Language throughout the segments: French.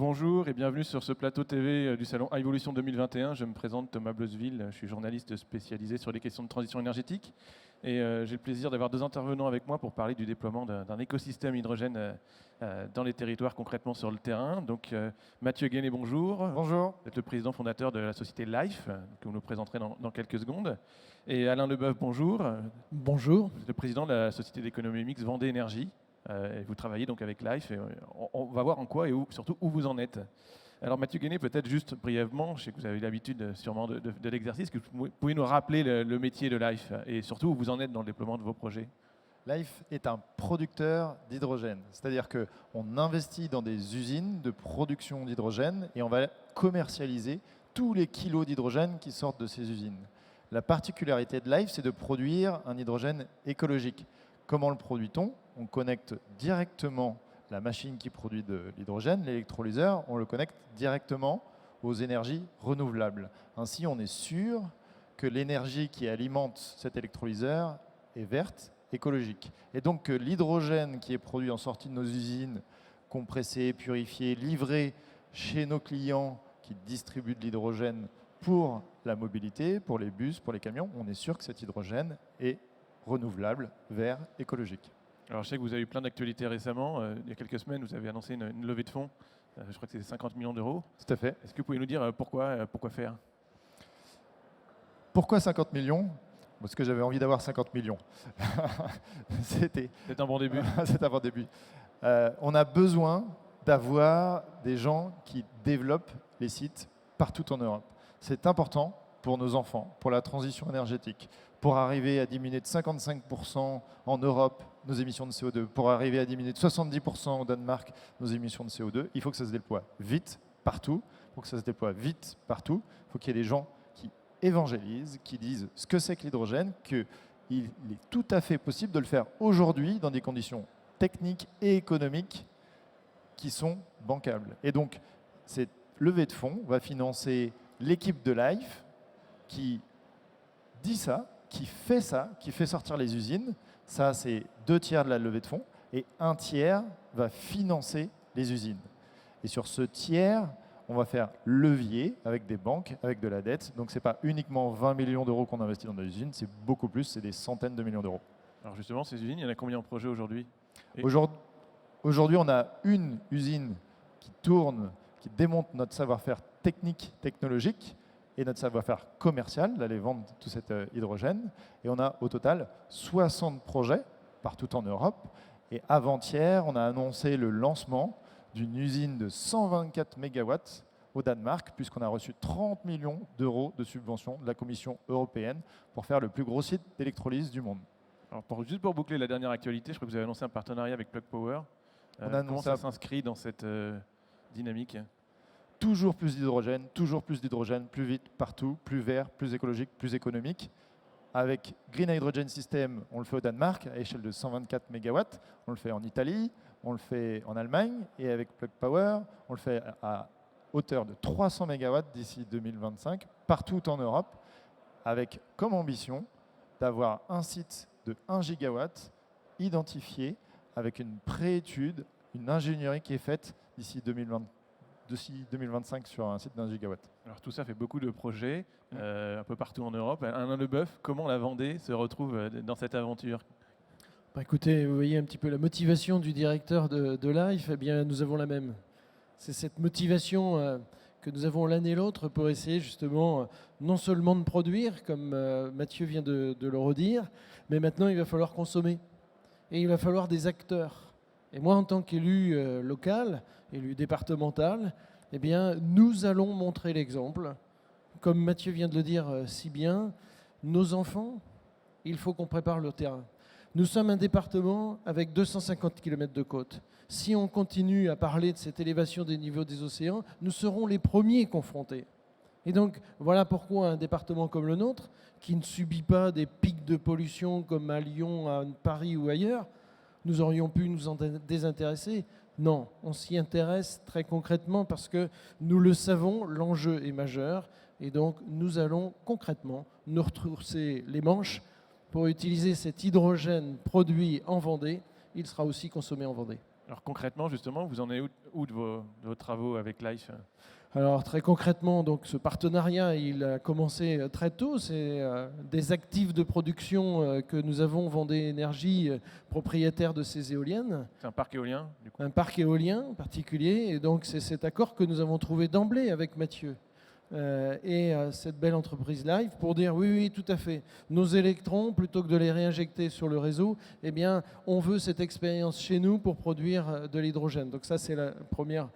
Bonjour et bienvenue sur ce plateau TV du salon Evolution 2021. Je me présente Thomas Bleusville, je suis journaliste spécialisé sur les questions de transition énergétique et j'ai le plaisir d'avoir deux intervenants avec moi pour parler du déploiement d'un écosystème hydrogène dans les territoires, concrètement sur le terrain. Donc Mathieu Guéné, bonjour. Bonjour. Vous êtes le président fondateur de la société Life, que vous nous présenterez dans quelques secondes. Et Alain Leboeuf, bonjour. Bonjour. Vous êtes le président de la société d'économie mixte Vendée Énergie. Et vous travaillez donc avec Life et on va voir en quoi et surtout où vous en êtes. Alors Mathieu Guéné, peut-être juste brièvement, je sais que vous avez l'habitude sûrement de l'exercice, que vous pouvez nous rappeler le métier de Life et surtout où vous en êtes dans le déploiement de vos projets. Life est un producteur d'hydrogène, c'est-à-dire qu'on investit dans des usines de production d'hydrogène et on va commercialiser tous les kilos d'hydrogène qui sortent de ces usines. La particularité de Life, c'est de produire un hydrogène écologique. Comment le produit-on? On connecte directement la machine qui produit de l'hydrogène, l'électrolyseur, on le connecte directement aux énergies renouvelables. Ainsi, on est sûr que l'énergie qui alimente cet électrolyseur est verte, écologique. Et donc, l'hydrogène qui est produit en sortie de nos usines, compressé, purifié, livré chez nos clients qui distribuent de l'hydrogène pour la mobilité, pour les bus, pour les camions, on est sûr que cet hydrogène est renouvelable, vert, écologique. Alors je sais que vous avez eu plein d'actualités récemment. Il y a quelques semaines, vous avez annoncé une levée de fonds. Je crois que c'est 50 millions d'euros. Tout à fait. Est-ce que vous pouvez nous dire pourquoi faire? Pourquoi 50 millions? Parce que j'avais envie d'avoir 50 millions. C'est un bon début. C'est un bon début. On a besoin d'avoir des gens qui développent les sites partout en Europe. C'est important pour nos enfants, pour la transition énergétique, pour arriver à diminuer de 55% en Europe nos émissions de CO2, pour arriver à diminuer de 70% au Danemark nos émissions de CO2, il faut que ça se déploie vite, partout. Pour que ça se déploie vite, partout, il faut qu'il y ait des gens qui évangélisent, qui disent ce que c'est que l'hydrogène, qu'il est tout à fait possible de le faire aujourd'hui dans des conditions techniques et économiques qui sont bancables. Et donc, cette levée de fonds va financer l'équipe de Life qui dit ça, qui fait sortir les usines. Ça, c'est 2/3 de la levée de fonds. Et 1/3 va financer les usines. Et sur ce tiers, on va faire levier avec des banques, avec de la dette. Donc, ce n'est pas uniquement 20 millions d'euros qu'on investit dans des usines, c'est beaucoup plus, c'est des centaines de millions d'euros. Alors justement, ces usines, il y en a combien en projet aujourd'hui? Aujourd'hui, on a une usine qui tourne, qui démontre notre savoir-faire technique, technologique, et notre savoir-faire commercial, d'aller vendre tout cet hydrogène. Et on a au total 60 projets partout en Europe. Et avant-hier, on a annoncé le lancement d'une usine de 124 MW au Danemark, puisqu'on a reçu 30 millions d'euros de subventions de la Commission européenne pour faire le plus gros site d'électrolyse du monde. Alors juste pour boucler la dernière actualité, je crois que vous avez annoncé un partenariat avec Plug Power. Comment ça s'inscrit dans cette dynamique? Toujours plus d'hydrogène, plus vite, partout, plus vert, plus écologique, plus économique. Avec Green Hydrogen System, on le fait au Danemark à échelle de 124 MW. On le fait en Italie, on le fait en Allemagne. Et avec Plug Power, on le fait à hauteur de 300 MW d'ici 2025, partout en Europe, avec comme ambition d'avoir un site de 1 gigawatt identifié avec une préétude, une ingénierie qui est faite d'ici 2025 sur un site d'1 gigawatt. Alors tout ça fait beaucoup de projets un peu partout en Europe. Alain Leboeuf, comment la Vendée se retrouve dans cette aventure? Écoutez, vous voyez un petit peu la motivation du directeur de Life, eh bien, nous avons la même. C'est cette motivation que nous avons l'un et l'autre pour essayer justement non seulement de produire, comme Mathieu vient de le redire, mais maintenant il va falloir consommer. Et il va falloir des acteurs. Et moi, en tant qu'élu local, élu départemental, eh bien, nous allons montrer l'exemple. Comme Mathieu vient de le dire si bien, nos enfants, il faut qu'on prépare le terrain. Nous sommes un département avec 250 km de côte. Si on continue à parler de cette élévation des niveaux des océans, nous serons les premiers confrontés. Et donc, voilà pourquoi un département comme le nôtre, qui ne subit pas des pics de pollution comme à Lyon, à Paris ou ailleurs, nous aurions pu nous en désintéresser. Non, on s'y intéresse très concrètement parce que nous le savons, l'enjeu est majeur. Et donc, nous allons concrètement nous retrousser les manches pour utiliser cet hydrogène produit en Vendée. Il sera aussi consommé en Vendée. Alors concrètement, justement, vous en êtes où de vos travaux avec Life? Alors très concrètement, donc ce partenariat, il a commencé très tôt. C'est des actifs de production que nous avons, Vendée Énergie, propriétaire de ces éoliennes. C'est un parc éolien, du coup. Un parc éolien particulier. Et donc c'est cet accord que nous avons trouvé d'emblée avec Mathieu et cette belle entreprise Live pour dire oui, tout à fait. Nos électrons, plutôt que de les réinjecter sur le réseau, eh bien, on veut cette expérience chez nous pour produire de l'hydrogène. Donc ça, c'est la première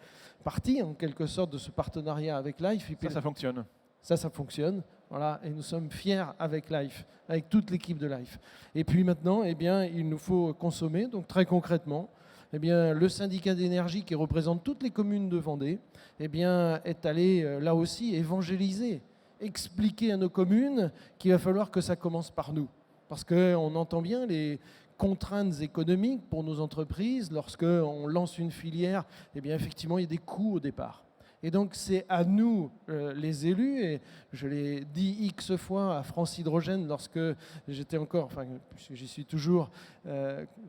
partie, en quelque sorte, de ce partenariat avec Life. Et puis, Ça fonctionne. ça fonctionne. Voilà, et nous sommes fiers avec Life, avec toute l'équipe de Life. Et puis maintenant, eh bien, il nous faut consommer. Donc très concrètement, eh bien, le syndicat d'énergie qui représente toutes les communes de Vendée eh bien, est allé là aussi évangéliser, expliquer à nos communes qu'il va falloir que ça commence par nous. Parce qu'on entend bien les contraintes économiques pour nos entreprises. Lorsqu'on lance une filière, eh bien, effectivement, il y a des coûts au départ. Et donc, c'est à nous, les élus, et je l'ai dit X fois à France Hydrogène lorsque j'étais encore, enfin, puisque j'y suis toujours,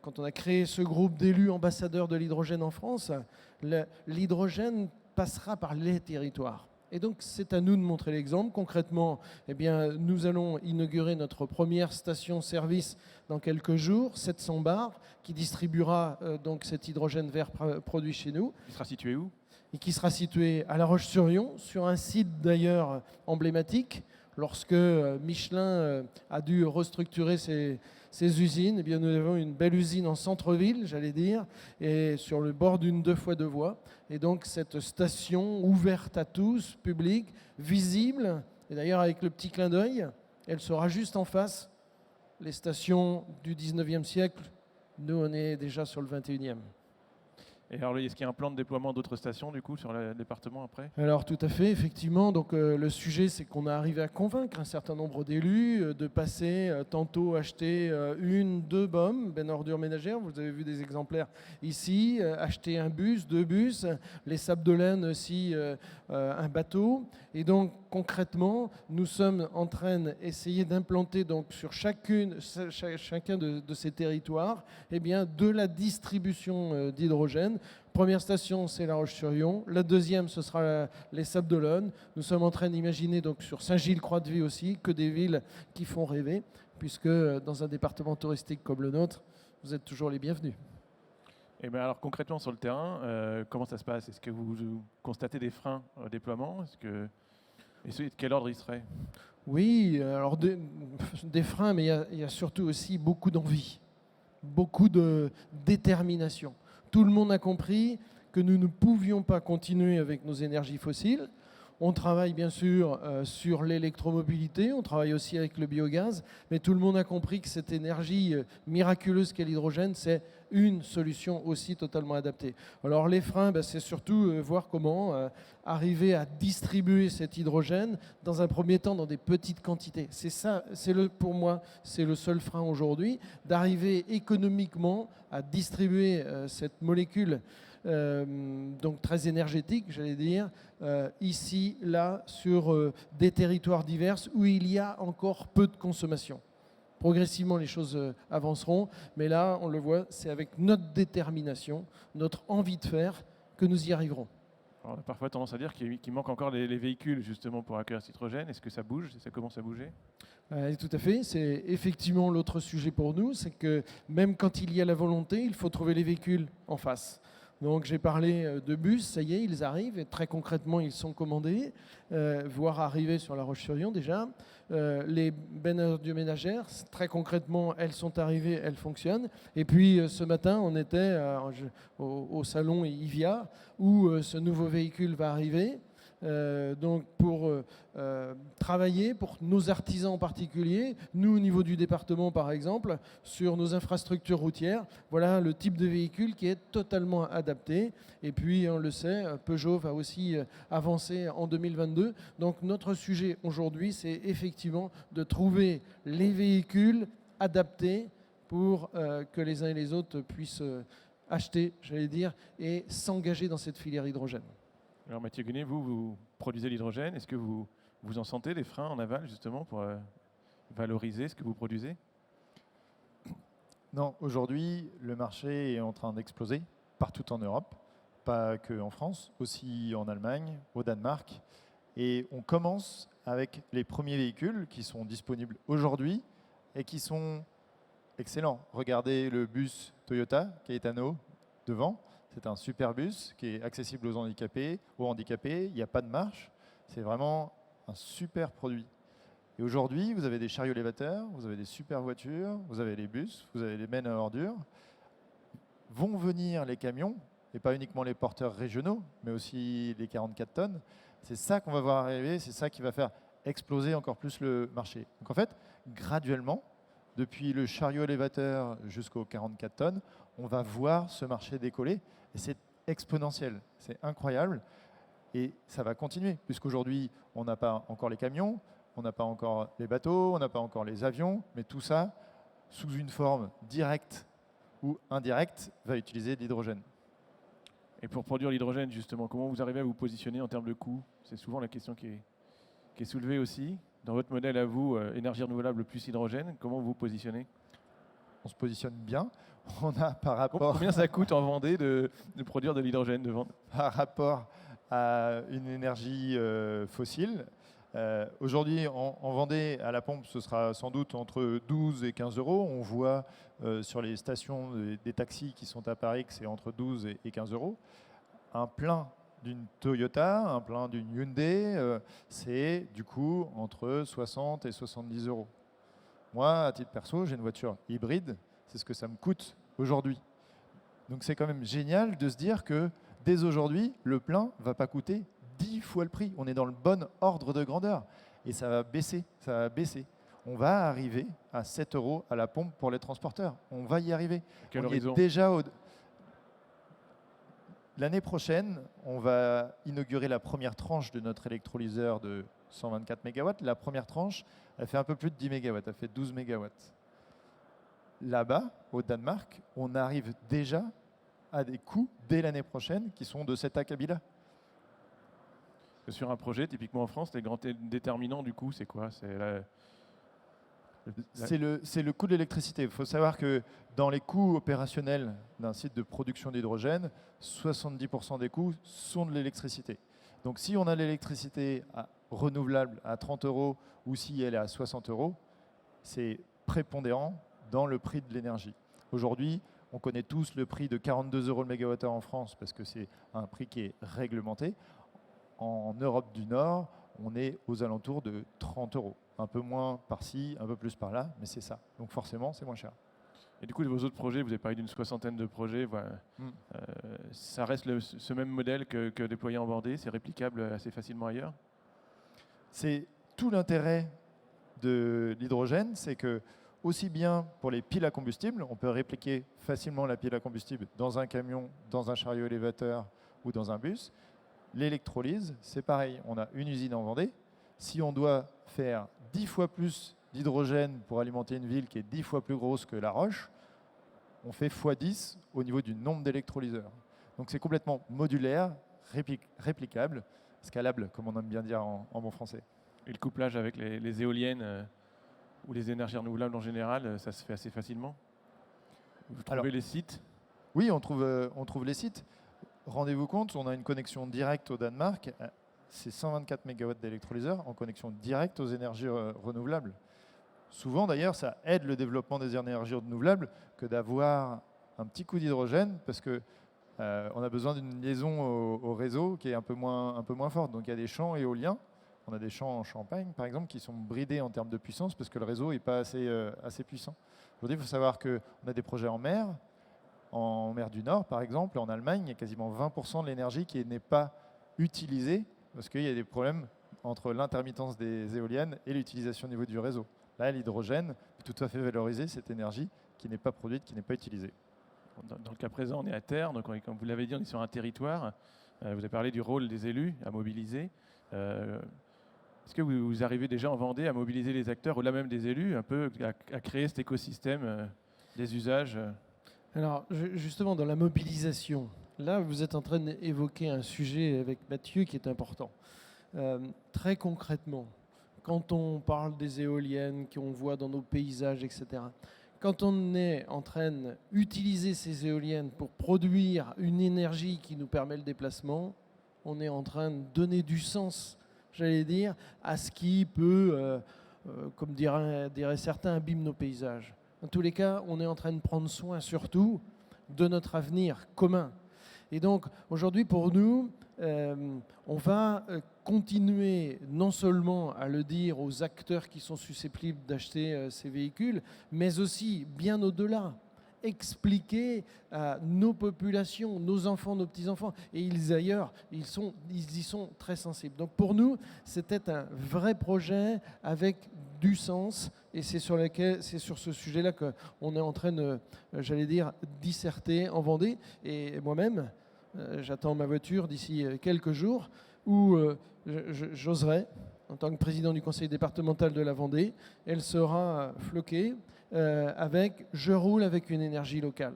quand on a créé ce groupe d'élus ambassadeurs de l'hydrogène en France, l'hydrogène passera par les territoires. Et donc, c'est à nous de montrer l'exemple. Concrètement, eh bien, nous allons inaugurer notre première station-service dans quelques jours, 700 bars, qui distribuera donc cet hydrogène vert produit chez nous. Il sera situé où? Et qui sera situé à La Roche-sur-Yon, sur un site d'ailleurs emblématique. Lorsque Michelin a dû restructurer ses usines, eh bien nous avons une belle usine en centre-ville, j'allais dire, et sur le bord d'une 2x2 voies. Et donc cette station ouverte à tous, publique, visible, et d'ailleurs avec le petit clin d'œil, elle sera juste en face. Les stations du 19e siècle, nous on est déjà sur le 21e. Et alors, est-ce qu'il y a un plan de déploiement d'autres stations, du coup, sur le département après? Alors tout à fait, effectivement. Donc le sujet, c'est qu'on a arrivé à convaincre un certain nombre d'élus de passer tantôt acheter une, deux BOM, ben ordures ménagères. Vous avez vu des exemplaires ici. Acheter un bus, deux bus, les Sables d'Olène aussi, un bateau. Et donc concrètement, nous sommes en train d'essayer d'implanter donc sur chacun de ces territoires, eh bien, de la distribution d'hydrogène. Première station, c'est La Roche-sur-Yon. La deuxième, ce sera les Sables d'Olonne. Nous sommes en train d'imaginer donc sur Saint-Gilles-Croix-de-Vie aussi que des villes qui font rêver, puisque dans un département touristique comme le nôtre, vous êtes toujours les bienvenus. Et bien alors concrètement sur le terrain, comment ça se passe? Est-ce que vous constatez des freins au déploiement? Et de quel ordre ils seraient? Oui, alors des freins, mais il y a surtout aussi beaucoup d'envie, beaucoup de détermination. Tout le monde a compris que nous ne pouvions pas continuer avec nos énergies fossiles. On travaille bien sûr sur l'électromobilité, on travaille aussi avec le biogaz, mais tout le monde a compris que cette énergie miraculeuse qu'est l'hydrogène, c'est une solution aussi totalement adaptée. Alors les freins, c'est surtout voir comment arriver à distribuer cet hydrogène dans un premier temps dans des petites quantités. C'est ça, pour moi, c'est le seul frein aujourd'hui, d'arriver économiquement à distribuer cette molécule donc très énergétique, j'allais dire, ici, là, sur des territoires divers où il y a encore peu de consommation. Progressivement, les choses avanceront, mais là, on le voit, c'est avec notre détermination, notre envie de faire, que nous y arriverons. Alors, on a parfois tendance à dire qu'il manque encore les véhicules justement pour accueillir cet hydrogène. Est-ce que ça bouge? Ça commence à bouger? Tout à fait, c'est effectivement l'autre sujet pour nous, c'est que même quand il y a la volonté, il faut trouver les véhicules en face. Donc j'ai parlé de bus, ça y est, ils arrivent, et très concrètement, ils sont commandés, voire arrivés sur La Roche-sur-Yon déjà. Les bennes à ordures ménagères, très concrètement, elles sont arrivées, elles fonctionnent. Et puis ce matin, on était au salon IVIA, où ce nouveau véhicule va arriver. Donc pour travailler pour nos artisans en particulier, nous au niveau du département par exemple, sur nos infrastructures routières, voilà le type de véhicule qui est totalement adapté. Et puis on le sait, Peugeot va aussi avancer en 2022. Donc notre sujet aujourd'hui, c'est effectivement de trouver les véhicules adaptés pour que les uns et les autres puissent acheter, j'allais dire, et s'engager dans cette filière hydrogène. Alors Mathieu Guenet, vous produisez l'hydrogène. Est-ce que vous en sentez des freins en aval justement pour valoriser ce que vous produisez? Non, aujourd'hui, le marché est en train d'exploser. partout en Europe, pas que en France, aussi en Allemagne, au Danemark. Et on commence avec les premiers véhicules qui sont disponibles aujourd'hui et qui sont excellents. Regardez le bus Toyota Caetano devant. C'est un super bus qui est accessible aux handicapés. Il n'y a pas de marche. C'est vraiment un super produit. Et aujourd'hui, vous avez des chariots élévateurs, vous avez des super voitures, vous avez les bus, vous avez les bennes à ordures. Vont venir les camions, et pas uniquement les porteurs régionaux, mais aussi les 44 tonnes. C'est ça qu'on va voir arriver, c'est ça qui va faire exploser encore plus le marché. Donc en fait, graduellement, depuis le chariot élévateur jusqu'aux 44 tonnes, on va voir ce marché décoller. Et c'est exponentiel, c'est incroyable. Et ça va continuer, puisqu'aujourd'hui, on n'a pas encore les camions, on n'a pas encore les bateaux, on n'a pas encore les avions, mais tout ça, sous une forme directe ou indirecte, va utiliser de l'hydrogène. Et pour produire l'hydrogène, justement, comment vous arrivez à vous positionner en termes de coût? C'est souvent la question qui est soulevée aussi. Dans votre modèle à vous, énergie renouvelable plus hydrogène, comment vous vous positionnez? On se positionne bien. On a par rapport... Combien ça coûte en Vendée de produire de l'hydrogène de vente? Par rapport à une énergie fossile, aujourd'hui, en Vendée, à la pompe, ce sera sans doute entre 12 et 15 euros. On voit sur les stations des taxis qui sont à Paris que c'est entre 12 et 15 euros. Un plein d'une Toyota, un plein d'une Hyundai, c'est du coup entre 60 et 70 euros. Moi, à titre perso, j'ai une voiture hybride. C'est ce que ça me coûte aujourd'hui. Donc c'est quand même génial de se dire que dès aujourd'hui, le plein ne va pas coûter 10 fois le prix. On est dans le bon ordre de grandeur. Et ça va baisser, ça va baisser. On va arriver à 7 euros à la pompe pour les transporteurs. On va y arriver. Quel on y horizon? est déjà L'année prochaine, on va inaugurer la première tranche de notre électrolyseur de 124 MW. La première tranche, elle fait un peu plus de 10 MW, elle fait 12 MW. Là-bas, au Danemark, on arrive déjà à des coûts dès l'année prochaine qui sont de cet acabit-là. Sur un projet, typiquement en France, les grands déterminants du coup, c'est quoi? C'est le coût de l'électricité. Il faut savoir que dans les coûts opérationnels d'un site de production d'hydrogène, 70% des coûts sont de l'électricité. Donc si on a l'électricité renouvelable à 30 euros ou si elle est à 60 euros, c'est prépondérant dans le prix de l'énergie. Aujourd'hui, on connaît tous le prix de 42 euros le mégawattheure en France parce que c'est un prix qui est réglementé. En Europe du Nord, on est aux alentours de 30 euros. Un peu moins par-ci, un peu plus par-là, mais c'est ça. Donc forcément, c'est moins cher. Et du coup, de vos autres projets, vous avez parlé d'une soixantaine de projets. Voilà. Ça reste ce même modèle que déployé en Vendée. C'est réplicable assez facilement ailleurs? C'est tout l'intérêt de l'hydrogène, c'est que aussi bien pour les piles à combustible, on peut répliquer facilement la pile à combustible dans un camion, dans un chariot élévateur ou dans un bus. L'électrolyse, c'est pareil. On a une usine en Vendée. Si on doit faire 10 fois plus d'hydrogène pour alimenter une ville qui est 10 fois plus grosse que La Roche, on fait x10 au niveau du nombre d'électrolyseurs. Donc c'est complètement modulaire, réplicable, scalable, comme on aime bien dire en bon français. Et le couplage avec les éoliennes ou les énergies renouvelables en général, ça se fait assez facilement? Vous trouvez les sites? Oui, on trouve les sites. Rendez-vous compte, on a une connexion directe au Danemark. C'est 124 MW d'électrolyseurs en connexion directe aux énergies renouvelables. Souvent, d'ailleurs, ça aide le développement des énergies renouvelables que d'avoir un petit coup d'hydrogène parce que on a besoin d'une liaison au réseau qui est un peu moins forte. Donc, il y a des champs éoliens. On a des champs en Champagne, par exemple, qui sont bridés en termes de puissance parce que le réseau n'est pas assez puissant. Aujourd'hui, il faut savoir qu'on a des projets en mer du Nord, par exemple. En Allemagne, il y a quasiment 20% de l'énergie qui n'est pas utilisée parce qu'il y a des problèmes entre l'intermittence des éoliennes et l'utilisation au niveau du réseau. Là, l'hydrogène peut tout à fait valoriser cette énergie qui n'est pas produite, qui n'est pas utilisée. Dans le cas présent, on est à terre, donc comme vous l'avez dit, on est sur un territoire. Vous avez parlé du rôle des élus à mobiliser. Est-ce que vous arrivez déjà en Vendée à mobiliser les acteurs, au-delà même des élus, un peu à créer cet écosystème des usages? Alors, justement, dans la mobilisation, là, vous êtes en train d'évoquer un sujet avec Mathieu qui est important. Très concrètement, quand on parle des éoliennes qu'on voit dans nos paysages, etc., quand on est en train d'utiliser ces éoliennes pour produire une énergie qui nous permet le déplacement, on est en train de donner du sens, j'allais dire, à ce qui peut, comme diraient certains, abîmer nos paysages. En tous les cas, on est en train de prendre soin surtout de notre avenir commun. Et donc, aujourd'hui, pour nous, on va continuer non seulement à le dire aux acteurs qui sont susceptibles d'acheter ces véhicules, mais aussi, bien au-delà, expliquer à nos populations, nos enfants, nos petits-enfants, et ils ailleurs, ils y sont très sensibles. Donc pour nous, c'était un vrai projet avec du sens, et c'est sur ce sujet-là qu'on est en train de, j'allais dire, disserter en Vendée. Et moi-même, j'attends ma voiture d'ici quelques jours où j'oserai, en tant que président du conseil départemental de la Vendée, elle sera floquée avec « Je roule avec une énergie locale ».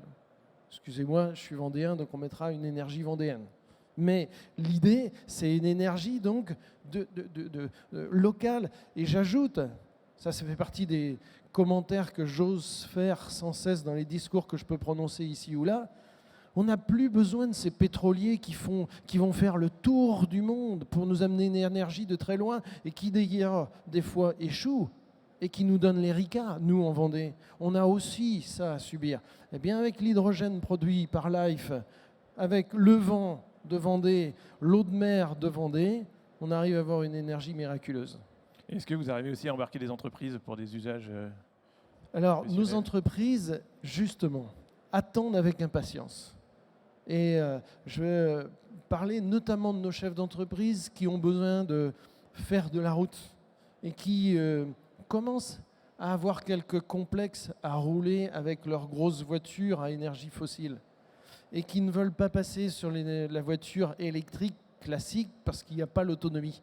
Excusez-moi, je suis vendéen, donc on mettra une énergie vendéenne. Mais l'idée, c'est une énergie donc locale. Et j'ajoute, ça fait partie des commentaires que j'ose faire sans cesse dans les discours que je peux prononcer ici ou là, on n'a plus besoin de ces pétroliers qui vont faire le tour du monde pour nous amener une énergie de très loin et qui d'ailleurs des fois échouent et qui nous donnent les RICA, nous en Vendée. On a aussi ça à subir. Eh bien avec l'hydrogène produit par Life, avec le vent de Vendée, l'eau de mer de Vendée, on arrive à avoir une énergie miraculeuse. Est-ce que vous arrivez aussi à embarquer des entreprises pour des usages Alors nos entreprises, justement, attendent avec impatience. Et je vais parler notamment de nos chefs d'entreprise qui ont besoin de faire de la route et qui commencent à avoir quelques complexes à rouler avec leurs grosses voitures à énergie fossile et qui ne veulent pas passer sur la voiture électrique classique parce qu'il n'y a pas l'autonomie.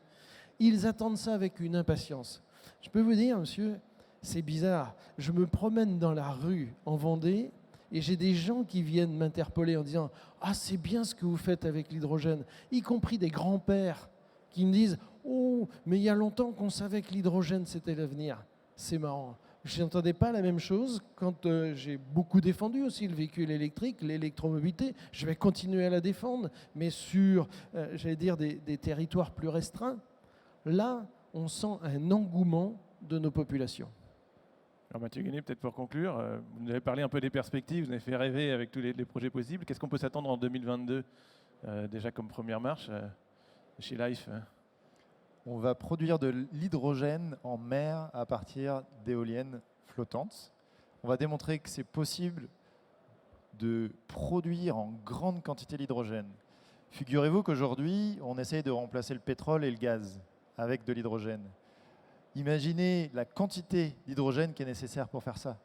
Ils attendent ça avec une impatience. Je peux vous dire, monsieur, c'est bizarre. Je me promène dans la rue en Vendée et j'ai des gens qui viennent m'interpeller en disant « Ah, c'est bien ce que vous faites avec l'hydrogène », y compris des grands-pères qui me disent « Oh, mais il y a longtemps qu'on savait que l'hydrogène, c'était l'avenir ». C'est marrant. Je n'entendais pas la même chose quand j'ai beaucoup défendu aussi le véhicule électrique, l'électromobilité. Je vais continuer à la défendre, mais sur, j'allais dire, des territoires plus restreints. Là, on sent un engouement de nos populations. Alors Mathieu Guéné, peut-être pour conclure, vous nous avez parlé un peu des perspectives, vous avez fait rêver avec tous les projets possibles. Qu'est-ce qu'on peut s'attendre en 2022, déjà comme première marche chez Life? On va produire de l'hydrogène en mer à partir d'éoliennes flottantes. On va démontrer que c'est possible de produire en grande quantité l'hydrogène. Figurez-vous qu'aujourd'hui, on essaye de remplacer le pétrole et le gaz avec de l'hydrogène. Imaginez la quantité d'hydrogène qui est nécessaire pour faire ça.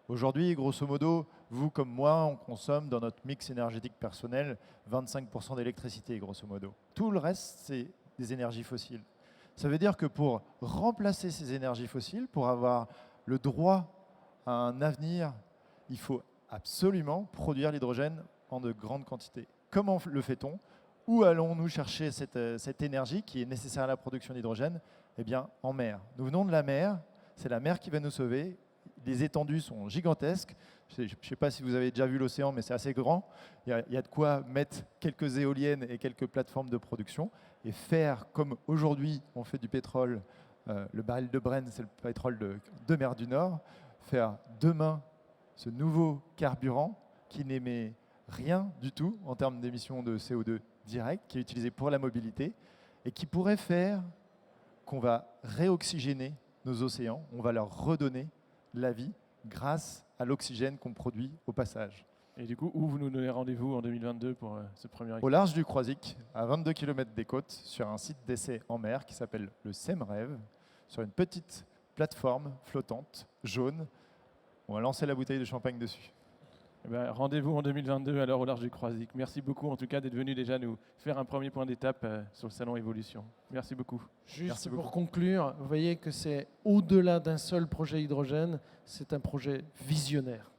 Aujourd'hui, grosso modo, vous comme moi, on consomme dans notre mix énergétique personnel 25% d'électricité, grosso modo. Tout le reste, c'est des énergies fossiles. Ça veut dire que pour remplacer ces énergies fossiles, pour avoir le droit à un avenir, il faut absolument produire l'hydrogène en de grandes quantités. Comment le fait-on? Où allons-nous chercher cette énergie qui est nécessaire à la production d'hydrogène? Eh bien, en mer. Nous venons de la mer, c'est la mer qui va nous sauver. Les étendues sont gigantesques. Je ne sais pas si vous avez déjà vu l'océan, mais c'est assez grand. Il y a de quoi mettre quelques éoliennes et quelques plateformes de production et faire comme aujourd'hui on fait du pétrole, le baril de Brent, c'est le pétrole de mer du Nord, faire demain ce nouveau carburant qui n'émet rien du tout en termes d'émissions de CO2 direct, qui est utilisé pour la mobilité et qui pourrait faire qu'on va réoxygéner nos océans, on va leur redonner la vie grâce à l'oxygène qu'on produit au passage. Et du coup, où vous nous donnez rendez-vous en 2022 pour ce premier Au large du Croisic, à 22 km des côtes, sur un site d'essai en mer qui s'appelle le SEMREV, sur une petite plateforme flottante, jaune. On va lancer la bouteille de champagne dessus. Eh ben, rendez-vous en 2022 alors au large du Croisic. Merci beaucoup en tout cas d'être venu déjà nous faire un premier point d'étape sur le salon Évolution. Merci beaucoup. Juste pour conclure, vous voyez que c'est au-delà d'un seul projet hydrogène, c'est un projet visionnaire.